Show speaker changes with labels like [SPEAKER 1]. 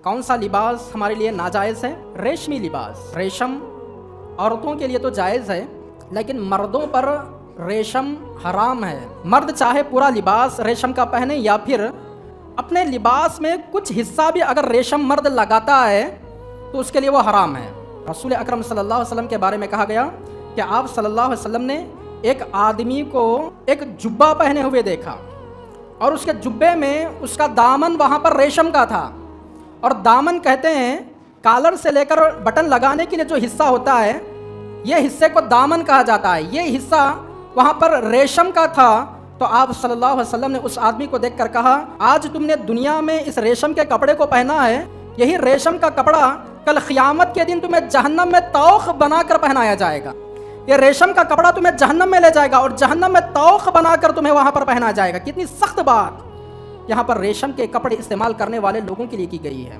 [SPEAKER 1] کون سا لباس ہمارے لیے ناجائز ہے؟ ریشمی لباس۔ ریشم عورتوں کے لیے تو جائز ہے، لیکن مردوں پر ریشم حرام ہے۔ مرد چاہے پورا لباس ریشم کا پہنے یا پھر اپنے لباس میں کچھ حصہ بھی اگر ریشم مرد لگاتا ہے تو اس کے لیے وہ حرام ہے۔ رسول اکرم صلی اللہ علیہ وسلم کے بارے میں کہا گیا کہ آپ صلی اللہ علیہ وسلم نے ایک آدمی کو ایک جبہ پہنے ہوئے دیکھا، اور اس کے جبے میں اس کا دامن وہاں پر ریشم کا تھا، اور دامن کہتے ہیں کالر سے لے کر بٹن لگانے کے لیے جو حصہ ہوتا ہے، یہ حصے کو دامن کہا جاتا ہے، یہ حصہ وہاں پر ریشم کا تھا۔ تو آپ صلی اللہ علیہ وسلم نے اس آدمی کو دیکھ کر کہا، آج تم نے دنیا میں اس ریشم کے کپڑے کو پہنا ہے، یہی ریشم کا کپڑا کل قیامت کے دن تمہیں جہنم میں طوق بنا کر پہنایا جائے گا۔ یہ ریشم کا کپڑا تمہیں جہنم میں لے جائے گا اور جہنم میں طوق بنا کر تمہیں وہاں پر پہنا جائے گا۔ کتنی سخت بات یہاں پر ریشم کے کپڑے استعمال کرنے والے لوگوں کے لیے کی گئی ہے۔